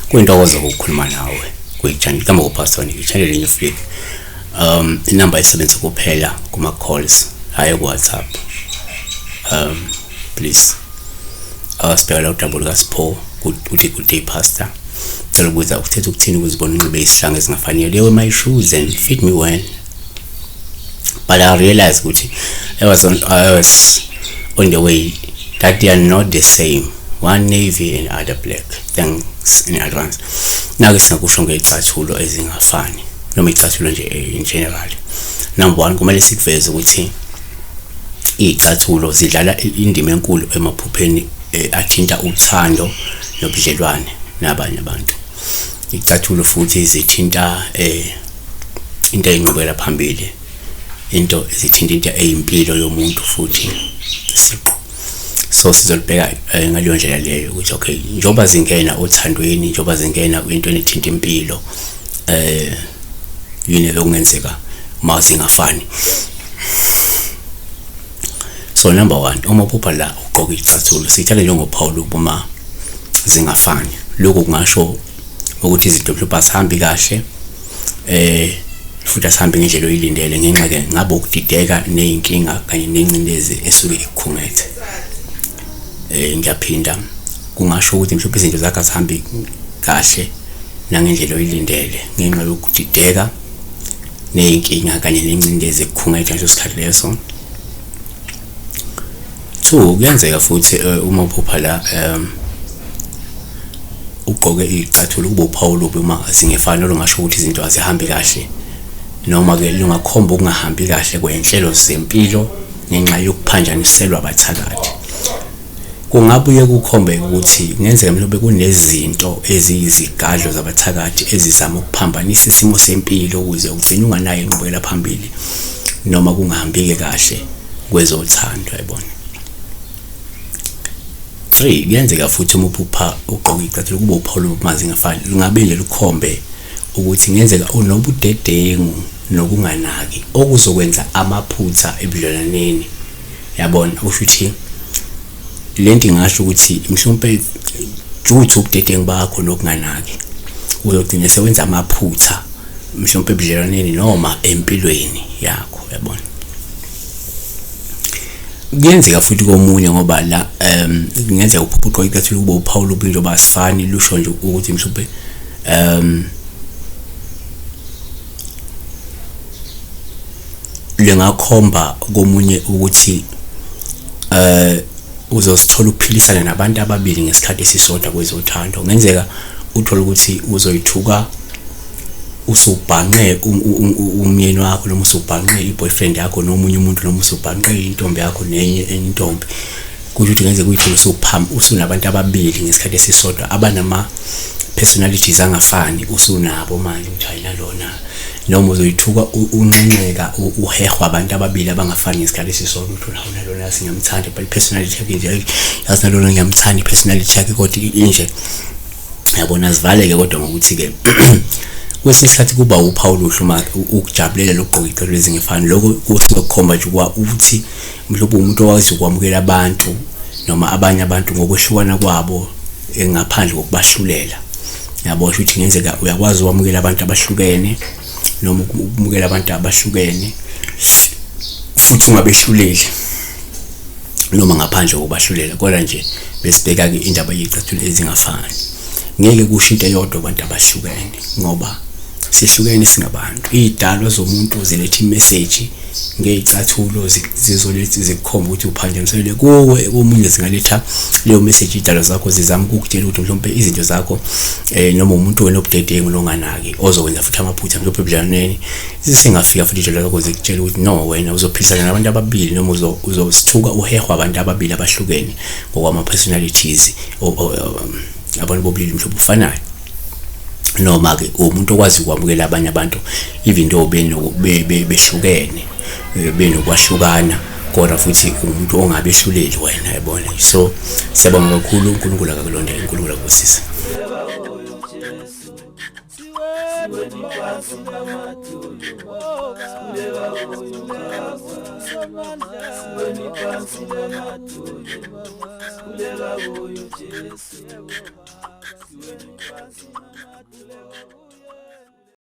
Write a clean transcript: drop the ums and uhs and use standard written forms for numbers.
Kuyintokozo ukukhuluma nawe kuyijani kama upastor ngichanele lenye flick inamba isebenza kuphela kuma calls hayi ku WhatsApp. Please spell out double gospel uthi good day pastor cela ukuza ukuthetha ukuthini ukuzibona unxibe isihlanga ezingafani leyo my shoes and fit me well, but I realized ukuthi I was on the way that they are not the same, one navy and other black. Thanks in advance. Now singakusho ngezicathulo ezingafani noma izicathulo nje in general. Number 1 kumele sikuveze ukuthi izicathulo zidlala indima enkulu emaphupheni athinta uthando nobudlelwane nabanye abantu. Izicathulo futhi zithinta into eyinqubekela phambili, into ezithinta into eyimpilo yomuntu futhi siqo. So sizolibheka ngaleyo ndlela leyo ukuthi okay njoba zingena othandweni, njoba zingena into ethinta impilo yini lokungenzeka uma zingafani. So number 1 uma uphupha la ugqoka izicathulo sithatha njengophawu lokuma zingafani. Lokho kungasho ukuthi izinto mhlawumbe asihambi kahle futhi asihambi ngendlela oyilindele ngenxa ke ngabe ukudideka nezinkinga kanye nencindezi esuke ikukhungethe. Ngiyaphinda kungasho ukuthi mhlawumbe izinto zakho azihambi kahle nangendlela oyilindele ngenxa yokudideka nezinkinga kanye nencindezi ekukhungethe nje isikhathi leso. 2 kuyenzeka futhi uma uphupha la ugqoke izicathulo kube uphawu lobu uma zingefani longasho ukuthi izinto azihambi kahle noma ke lungakhomba ukungahambi kahle kwenhlelo zempilo ngenxa yokuphanjaniselwa abathakathi. Kungabuye kukhombe ukuthi kungenzeka mhlawumbe kunezinto eziyizigadlo zabathakathi ezizama ukuphambanisa isimo sempilo ukuze ugcine unganayo inqubekela phambili noma kungahambike kahle kwezothando, yabona. 3 kuyenzeka futhi uma uphupha ugqoka izicathulo kube uphawu uma zingafani lungabe nje lukhombe ukuthi kungenzeka unobudedengu nokunganaki okuzokwenza amaphutha ebudlelwaneni, yabona. Kusho ukuthi lento ingasho ukuthi mhlawumbe juthi ubudedengu bakho nokunganaki uzogcina sewenza amaphutha mhlawumbe ebudlelwaneni noma empilweni yakho, yabona. Kuyenzeka futhi komunye ngoba la kungenzeka uphupha ugqoka izicathulo kube uphawu lobuntu basifani lusho nje ukuthi mhlawumbe lengakhomba komunye ukuthi uzosithola ukuphilisana nabantu ababili ngesikhathi esisodwa kwezothando. Kungenzeka uthola ukuthi uzoyithuka usubhanqe umyeni wakho noma usubhanqe iboyfriend yakho nomunye umuntu noma usubhanqe intombi yakho nenye intombi. Kusho ukuthi kungenzeka uyithola usunabantu ababili ngesikhathi esisodwa abanama personalities angafani usunabo manje ukuthi hayina lona, noma uzoyithuka unqenqeka uhehwa abantu ababili abangafani ngesikhathi esisodwa uthola hawuna lona singiyamthanda but personality yakhe nje yazi nalona ngiyamthanda personality yakhe kodwa inje, yabona. Zivaleke kodwa ngokuthi ke kwesinye isikhathi kuba uphawu luhluma ukujabulela lokugqoka izicathulo ezingefani. Lokho kusikhomba nje ukuthi mhlawumbe umuntu owazi ukwamukela abantu noma abanye abantu ngokwehlukana kwabo engaphandle kokubahlulela, yabo. Kusho ukuthi kungenzeka uyakwazi ukwamukela abantu abahlukene noma ukumukela abantu abahlukene futhi ungabehluleli noma ngaphandle kokubahlulela. Kodwa nje besibheka ke indaba yezicathulo ezingafani ngeke kushintshe yodwa abantu abahlukene ngoba sihlukene singabantu. Idalwa zomuntu ziletha imessage ngezicathulo zizoletha zikhomba ukuthi uphanjanisele kuwe komunye, zingaletha leyo message. Idalwa zakho zizama ukukutshela ukuthi mhlawumbe izinto zakho noma umuntu wena obudedengu longanaki ozokwenza futhi amaphutha mhlawumbe ebudlelwaneni zisengafika futhi idalwa zakho zikutshela ukuthi no, wena uzophilisana nabantu ababili noma uzosithuka uhehwa abantu ababili abahlukene ngokwama personalities abantu bobulili mhlawumbe ufanayo, noma ke umuntu okwazi ukwamukela abanye abantu even though behlukene benokwashukana kodwa futhi umuntu ongabehluleli wena, yabona. So siyabonga kakhulu, uNkulunkulu akakulondele, uNkulunkulu akusise. Siwe ni pasi na matulu, kuleba uyu siweni phansi lemadolo sikhuleka kuyo Jesu siweni phansi lemadolo